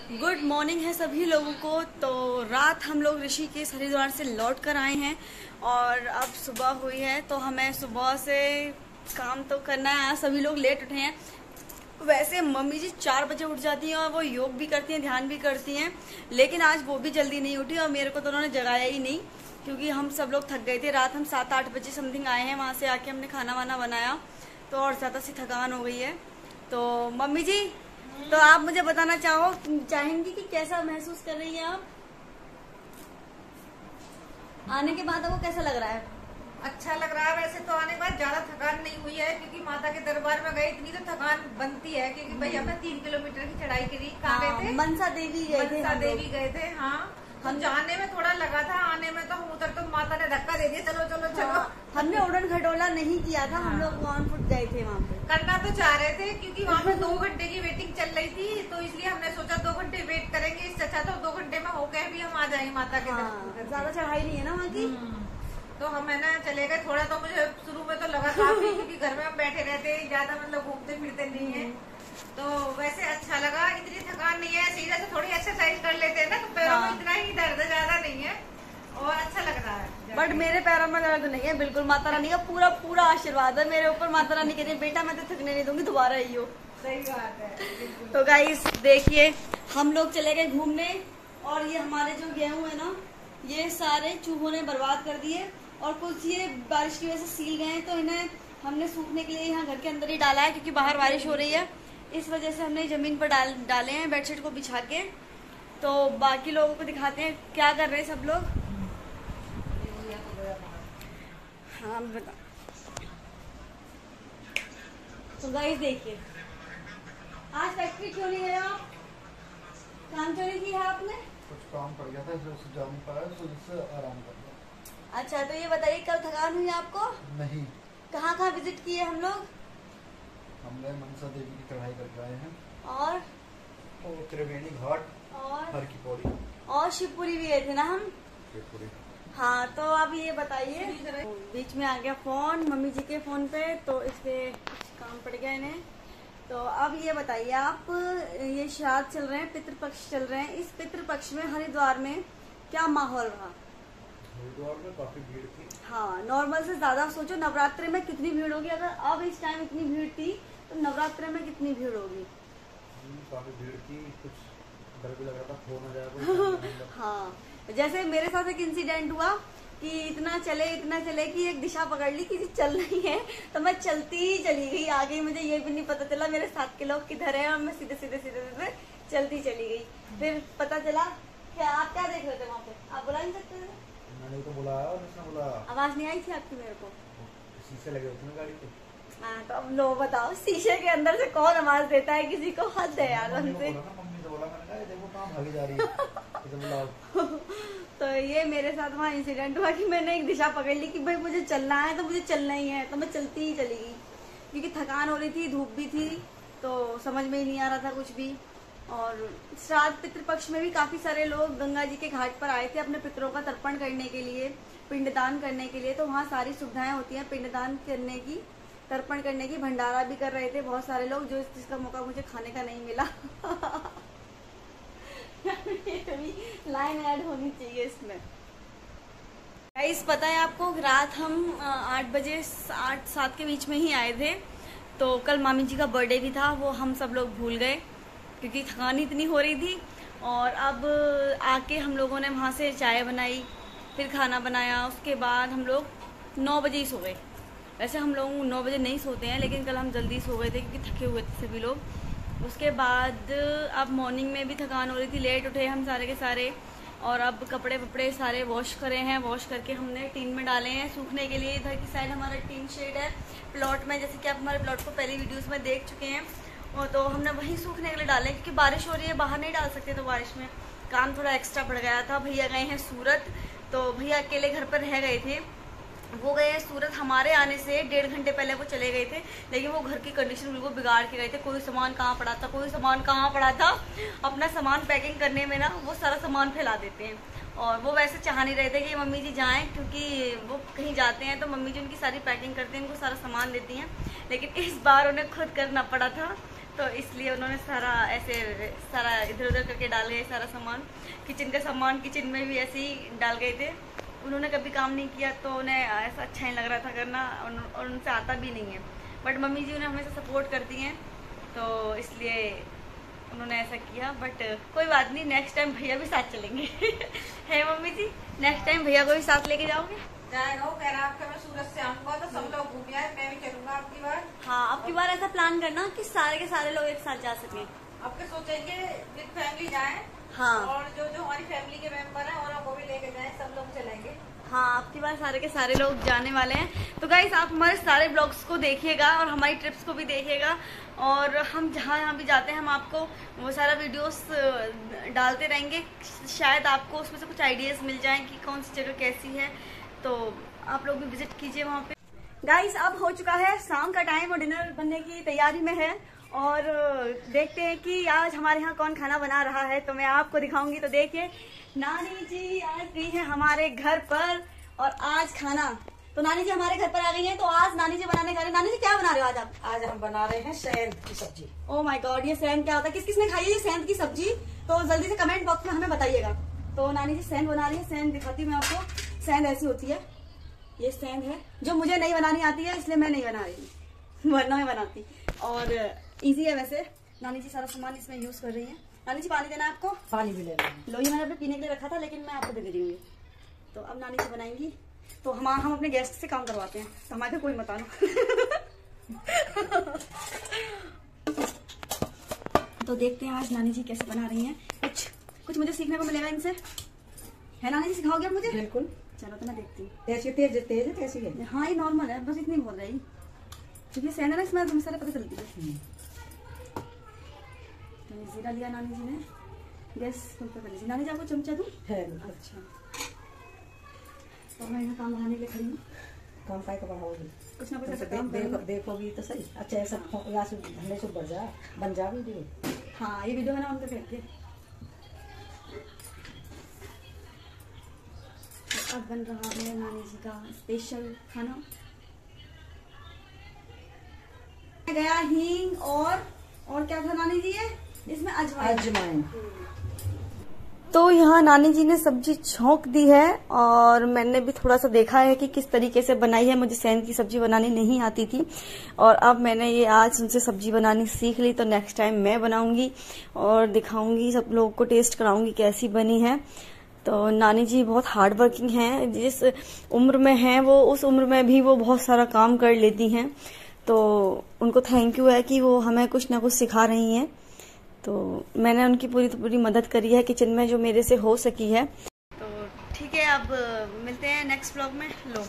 Good morning है सभी लोगों को। तो रात हम लोग ऋषिकेश हरिद्वार से लौट कर आए हैं और अब सुबह हुई है, तो हमें सुबह से काम तो करना है। आज सभी लोग लेट उठे हैं। वैसे मम्मी जी 4 बजे उठ जाती हैं और वो योग भी करती हैं, ध्यान भी करती हैं, लेकिन आज वो भी जल्दी नहीं उठी और मेरे को तो उन्होंने जगाया ही नहीं, क्योंकि हम सब लोग थक गए थे। रात हम 7-8 बजे समथिंग आए हैं, वहाँ से आके हमने खाना वाना बनाया तो और ज़्यादा सी थकान हो गई है। तो मम्मी जी, तो आप मुझे बताना चाहेंगी कि कैसा महसूस कर रही हैं आप? आने के बाद आपको कैसा लग रहा है? अच्छा लग रहा है। वैसे तो आने के बाद ज्यादा थकान नहीं हुई है, क्योंकि माता के दरबार में गए इतनी तो थकान बनती है, क्योंकि भाई हमने 3 किलोमीटर की चढ़ाई करी। कहाँ गए थे? मनसा देवी गए थे। मनसा देवी गए थे। हाँ, हम जाने में थोड़ा लगा था, आने में तो हम उतर तो माता ने धक्का दे दिया, चलो चलो चलो। हमने उड़न खटोला नहीं किया था। हम लोग ऑन फुट गए थे वहाँ पे। करना तो चाह रहे थे, क्योंकि वहाँ पे 2 घंटे की वेटिंग चल रही थी, तो इसलिए हमने सोचा 2 घंटे वेट करेंगे, इससे अच्छा तो 2 घंटे में होके भी हम आ जाएंगे माता के दर्शन। ज्यादा चढ़ाई नहीं है ना वहाँ की। तो हम है ना चले गए। थोड़ा तो मुझे शुरू में तो लगा काफी, क्योंकि घर में हम बैठे रहते हैं, ज्यादा मतलब घूमते फिरते नहीं है, तो वैसे अच्छा लगा। इतनी थकान नहीं है, सीधे से थोड़ी एक्सरसाइज कर लेते हैं ना, तो पैरों में इतना ही दर्द ज्यादा नहीं है और अच्छा लग रहा है। बट मेरे पैरों में दर्द नहीं है बिल्कुल। माता रानी का पूरा पूरा आशीर्वाद है मेरे ऊपर। माता रानी कह रही है बेटा मैं तो थकने नहीं दूंगी, दोबारा ही हो। सही बात है। तो गाइस देखिए, हम लोग चले गए घूमने और ये हमारे जो गेहूं है ना, ये सारे चूहों ने बर्बाद कर दिए और कुछ ये बारिश की वजह से सील गए हैं, तो इन्हें हमने सूखने के लिए यहाँ घर के अंदर ही डाला है, क्योंकि बाहर बारिश हो रही है। इस वजह से हमने जमीन पर डाले हैं बेडशीट को बिछा के। तो बाकी लोगों को दिखाते हैं क्या कर रहे हैं सब लोग। हाँ बता। तो गाइस देखिए, आज फैक्ट्री क्यों नहीं गए आप? काम क्यों नहीं किया आपने? कुछ काम पड़ गया था, इसलिए जा नहीं पाया, तो इससे आराम कर लिया। अच्छा, तो ये बताइए कल थकान हुई आपको? नहीं। कहाँ विजिट किए हम लोग? हमने मनसा देवी की चढ़ाई करके आए हैं और त्रिवेणी घाट और हर की पौड़ी और शिवपुरी भी गए थे ना हम। शिवपुरी। हाँ, तो अब ये बताइए, बीच में आ गया फोन मम्मी जी के फोन पे, तो इसलिए कुछ काम पड़ गया इन्हें। तो अब ये बताइए आप, ये श्राद्ध चल रहे हैं, पितृपक्ष चल रहे हैं, इस पितृपक्ष में हरिद्वार में क्या माहौल रहा? हरिद्वार में काफी भीड़ थी। हाँ, नॉर्मल से ज्यादा। सोचो नवरात्रि में कितनी भीड़ होगी। अगर अब इस टाइम इतनी भीड़ थी तो नवरात्रि में कितनी भीड़ होगी। काफी भीड़ थी, कुछ डर भी लग रहा था खो न जाए। हाँ, जैसे मेरे साथ एक इंसिडेंट हुआ कि इतना चले कि एक दिशा पकड़ ली कि चल रही है, तो मैं चलती ही चली गई। आगे मुझे ये भी नहीं पता चला मेरे साथ के लोग किधर है, और मैं सीधे चलती चली गई। फिर पता चला क्या आप क्या देख रहे थे वहाँ पे? आप बुला नहीं सकते थे? मैंने तो बुलाया और उसने बुलाया। आवाज नहीं आई थी आपकी मेरे को? शीशे लगे होते हैं गाड़ी पे। हाँ, तो अब लो बताओ, शीशे के अंदर से कौन आवाज देता है किसी को? हद है यार हमसे। मम्मी तो बोला, मैंने कहा देखो कहाँ भागी जा रही है, इसे बुलाओ। तो ये मेरे साथ वहाँ इंसिडेंट हुआ कि मैंने एक दिशा पकड़ ली कि भाई मुझे चलना है तो मुझे चलना ही है, तो मैं चलती ही चली गई, क्योंकि थकान हो रही थी, धूप भी थी, तो समझ में ही नहीं आ रहा था कुछ भी। और श्राद्ध पितृपक्ष में भी काफी सारे लोग गंगा जी के घाट पर आए थे अपने पितरों का तर्पण करने के लिए, पिंडदान करने के लिए। तो वहाँ सारी सुविधाएं होती हैं पिंडदान करने की, तर्पण करने की। भंडारा भी कर रहे थे बहुत सारे लोग, जो जिसका मौका मुझे खाने का नहीं मिला। लाइन ऐड होनी चाहिए इसमें। गाइस पता है आपको, रात हम 8 बजे 8-7 के बीच में ही आए थे। तो कल मामी जी का बर्थडे भी था, वो हम सब लोग भूल गए क्योंकि थकान इतनी हो रही थी। और अब आके हम लोगों ने वहाँ से चाय बनाई, फिर खाना बनाया, उसके बाद हम लोग 9 बजे ही सो गए। वैसे हम लोग 9 बजे नहीं सोते हैं, लेकिन कल हम जल्दी सो गए थे क्योंकि थके हुए थे सभी लोग। उसके बाद अब मॉर्निंग में भी थकान हो रही थी, लेट उठे हम सारे के सारे, और अब कपड़े वपड़े सारे वॉश करे हैं। वॉश करके हमने टीन में डाले हैं सूखने के लिए। इधर की साइड हमारा टीन शेड है प्लॉट में, जैसे कि आप हमारे प्लॉट को पहली वीडियोस में देख चुके हैं। और तो हमने वहीं सूखने के लिए डाले, क्योंकि बारिश हो रही है, बाहर नहीं डाल सकते, तो बारिश में काम थोड़ा एक्स्ट्रा बढ़ गया था। भैया गए हैं सूरत, तो भैया अकेले घर पर रह गए थे। वो गए हैं सूरत, हमारे आने से 1.5 घंटे पहले वो चले गए थे, लेकिन वो घर की कंडीशन बिल्कुल बिगाड़ के गए थे। कोई सामान कहाँ पड़ा था, कोई सामान कहाँ पड़ा था। अपना सामान पैकिंग करने में ना वो सारा सामान फैला देते हैं, और वो वैसे चाह नहीं रहे थे कि मम्मी जी जाएं, क्योंकि वो कहीं जाते हैं तो मम्मी जी उनकी सारी पैकिंग करते हैं, उनको सारा सामान देती हैं। लेकिन इस बार उन्हें खुद करना पड़ा था, तो इसलिए उन्होंने सारा इधर उधर करके डाल गए सारा सामान। किचन का सामान किचन में भी ऐसे ही डाल गए थे। उन्होंने कभी काम नहीं किया तो उन्हें ऐसा अच्छा नहीं लग रहा था करना, और उनसे आता भी नहीं है। बट मम्मी जी उन्हें हमेशा सपोर्ट करती हैं, तो इसलिए उन्होंने ऐसा किया। बट कोई बात नहीं, नेक्स्ट टाइम भैया भी साथ चलेंगे। है मम्मी जी, नेक्स्ट टाइम भैया को भी साथ लेके जाओगे? जाएगा, वो कह रहा है आपके मैं सूरत से आऊंगा तो सब लोग घूम आए, मैं भी चलूंगा आपकी बार। हाँ, आपकी बार ऐसा प्लान करना कि सारे के सारे लोग एक साथ जा सकें। आपके सोचेंगे विद फैमिली जाएं। हाँ, और जो जो हमारी फैमिली के मेंबर हैं उनको भी लेके जाएं, सब लोग चलेंगे। हाँ, आपकी बार सारे के सारे लोग जाने वाले हैं। तो गाइस आप हमारे सारे ब्लॉग्स को देखिएगा और हमारी ट्रिप्स को भी देखिएगा, और हम जहाँ भी जाते हैं हम आपको वो सारा वीडियोस डालते रहेंगे। शायद आपको उसमें से कुछ आइडियाज़ मिल जाएं कि कौन सी जगह कैसी है, तो आप लोग भी विजिट कीजिए वहाँ पे। गाइस अब हो चुका है शाम का टाइम और डिनर बनने की तैयारी में है, और देखते हैं कि आज हमारे यहाँ कौन खाना बना रहा है, तो मैं आपको दिखाऊंगी। तो देखिए, नानी जी आज गई है हमारे घर पर, और आज खाना, तो नानी जी हमारे घर पर आ गई हैं, तो आज नानी जी बनाने जा रहे हैं। नानी जी क्या बना रहे हो आज आप? आज हम बना रहे हैं सेंध की सब्जी। ओह माय गॉड, ये सेंध क्या होता है? किस किसने खाई है ये सेंध की सब्जी? तो जल्दी से कमेंट बॉक्स में हमें बताइएगा। तो नानी जी सेंध बना रही है। सेंध दिखाती हूँ मैं आपको। सेंध ऐसी होती है, ये सेंध है जो मुझे नहीं बनानी आती है, इसलिए मैं नहीं बना रही हूँ, वरना मैं बनाती। और इजी है वैसे। नानी जी सारा सामान इसमें यूज कर रही है। नानी जी पानी देना है आपको? पानी भी लेना है। लो, ये मैंने अपने पीने के लिए रखा था, लेकिन मैं आपको दे रही हूँ। तो अब नानी जी बनाएंगी, तो हम अपने गेस्ट से काम करवाते हैं, तो हमारे कोई मत आना। तो देखते हैं आज नानी जी कैसे बना रही हैं। कुछ मुझे सीखने को मिलेगा इनसे, है नानी जी? सिखाओगे आप मुझे? बिल्कुल। चलो तो मैं देखती हूँ। ऐसी तेज तेज कैसी है? हाँ, ये नॉर्मल है, बस इतनी बोल रही, क्योंकि सेंध है ना, इसमें मसाला पता चलती है। तो जीरा लिया नानी जी ने, गैस फुल पे कर लीजिए। नानी जी आपको चमचा दूँ? है। अच्छा, तो मैं यहाँ काम बढ़ाने के लिए खड़ी हूँ। काम का बढ़ाओगी? कुछ ना कुछ ऐसा काम देखोगी तो सही। अच्छा, ऐसा धंधे से बढ़ जा, बन जा वीडियो। हाँ, ये वीडियो है ना, हम तो कहते हैं। अब बन रहा है नानी जी का स्पेशल खाना। गया हींग और क्या था नानी जी ये? इसमें अजवाइन। तो यहाँ नानी जी ने सब्जी छौंक दी है, और मैंने भी थोड़ा सा देखा है कि किस तरीके से बनाई है। मुझे सेंध की सब्जी बनानी नहीं आती थी, और अब मैंने ये आज उनसे सब्जी बनानी सीख ली, तो नेक्स्ट टाइम मैं बनाऊंगी और दिखाऊंगी, सब लोग को टेस्ट कराऊंगी कैसी बनी है। तो नानी जी बहुत हार्ड वर्किंग हैं, जिस उम्र में हैं वो, उस उम्र में भी वो बहुत सारा काम कर लेती हैं। तो उनको थैंक यू है कि वो हमें कुछ ना कुछ सिखा रही हैं। तो मैंने उनकी पूरी मदद करी है किचन में, जो मेरे से हो सकी है। तो ठीक है, अब मिलते हैं नेक्स्ट व्लॉग में। लो।